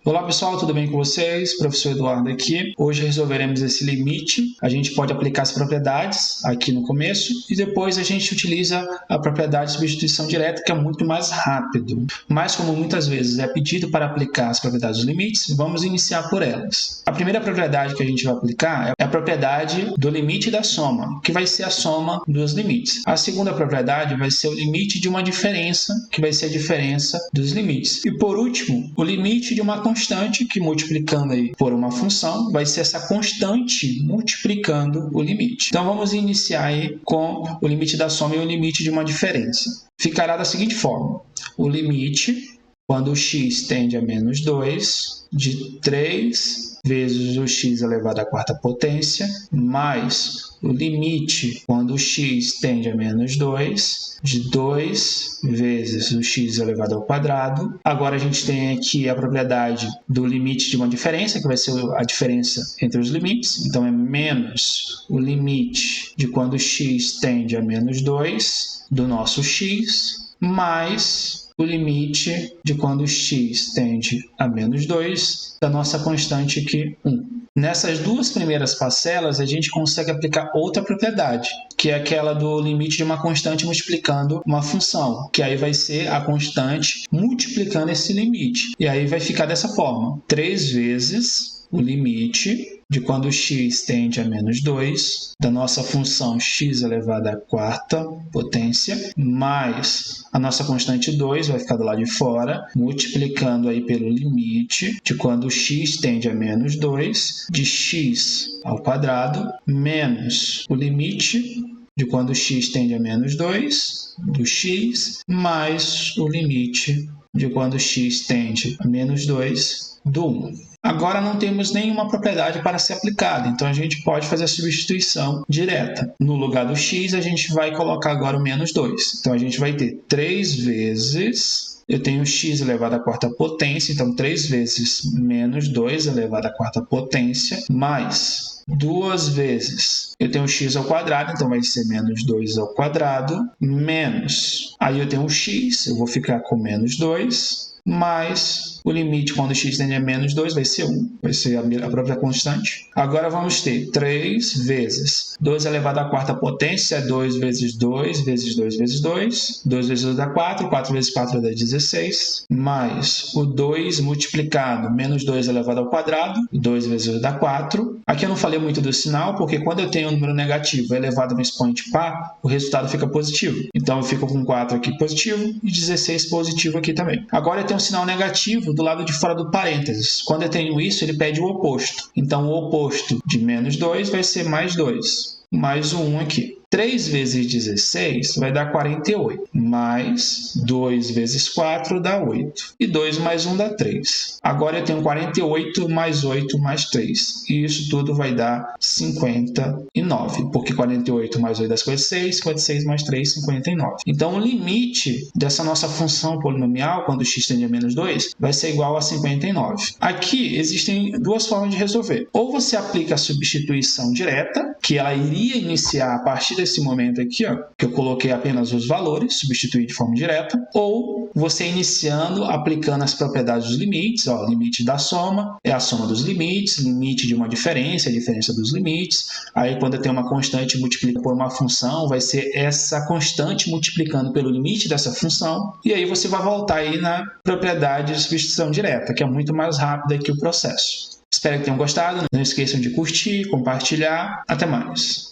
Olá pessoal, tudo bem com vocês? Professor Eduardo aqui. Hoje resolveremos esse limite. A gente pode aplicar as propriedades aqui no começo e depois a gente utiliza a propriedade de substituição direta, que é muito mais rápido. Mas como muitas vezes é pedido para aplicar as propriedades dos limites, vamos iniciar por elas. A primeira propriedade que a gente vai aplicar é a propriedade do limite da soma, que vai ser a soma dos limites. A segunda propriedade vai ser o limite de uma diferença, que vai ser a diferença dos limites. E por último, o limite de uma constante, que multiplicando aí por uma função, vai ser essa constante multiplicando o limite. Então vamos iniciar aí com o limite da soma e o limite de uma diferença. Ficará da seguinte forma: o limite, quando o x tende a menos 2, de 3 vezes o x elevado à quarta potência, mais o limite, quando o x tende a menos 2, de 2 vezes o x elevado ao quadrado. Agora a gente tem aqui a propriedade do limite de uma diferença, que vai ser a diferença entre os limites. Então é menos o limite de quando x tende a menos 2 do nosso x, mais o limite de quando x tende a menos 2 da nossa constante aqui, 1. Nessas duas primeiras parcelas, a gente consegue aplicar outra propriedade, que é aquela do limite de uma constante multiplicando uma função, que aí vai ser a constante multiplicando esse limite. E aí vai ficar dessa forma: 3 vezes o limite de quando x tende a menos 2 da nossa função x elevado à quarta potência, mais a nossa constante 2, vai ficar do lado de fora, multiplicando aí pelo limite de quando x tende a menos 2 de x ao quadrado, menos o limite de quando x tende a menos 2 do x, mais o limite de quando x tende a menos 2 do 1. Agora não temos nenhuma propriedade para ser aplicada, então a gente pode fazer a substituição direta. No lugar do x, a gente vai colocar agora o menos 2. Então a gente vai ter 3 vezes, eu tenho x elevado à quarta potência, então 3 vezes menos 2 elevado à quarta potência, mais 2 vezes, eu tenho x ao quadrado, então vai ser menos 2 ao quadrado, menos, aí eu tenho x, eu vou ficar com menos 2, mais o limite quando x tende a menos 2 vai ser 1, vai ser a própria constante. Agora vamos ter 3 vezes 2 elevado à quarta potência, 2 vezes 2 vezes 2 vezes 2, 2 vezes 2 dá 4, 4 vezes 4 dá 16, mais o 2 multiplicado, menos 2 elevado ao quadrado, 2 vezes 2 dá 4. Aqui eu não falei muito do sinal, porque quando eu tenho um número negativo elevado a um expoente par, o resultado fica positivo. Então eu fico com 4 aqui positivo e 16 positivo aqui também. Agora eu tenho um sinal negativo do lado de fora do parênteses. Quando eu tenho isso, ele pede o oposto. Então, o oposto de menos 2 vai ser mais 2. Mais o 1 aqui. 3 vezes 16 vai dar 48. Mais 2 vezes 4 dá 8. E 2 mais 1 dá 3. Agora eu tenho 48 mais 8 mais 3. E isso tudo vai dar 59. Porque 48 mais 8 dá 56. 56 mais 3, 59. Então, o limite dessa nossa função polinomial, quando x tende a menos 2, vai ser igual a 59. Aqui existem duas formas de resolver. Ou você aplica a substituição direta, que ela iria iniciar a partir desse momento aqui, ó, que eu coloquei apenas os valores, substituir de forma direta, ou você iniciando aplicando as propriedades dos limites, ó, limite da soma, é a soma dos limites, limite de uma diferença, a diferença dos limites, aí quando eu tenho uma constante multiplica por uma função, vai ser essa constante multiplicando pelo limite dessa função, e aí você vai voltar aí na propriedade de substituição direta, que é muito mais rápida que o processo. Espero que tenham gostado, não esqueçam de curtir, compartilhar, até mais!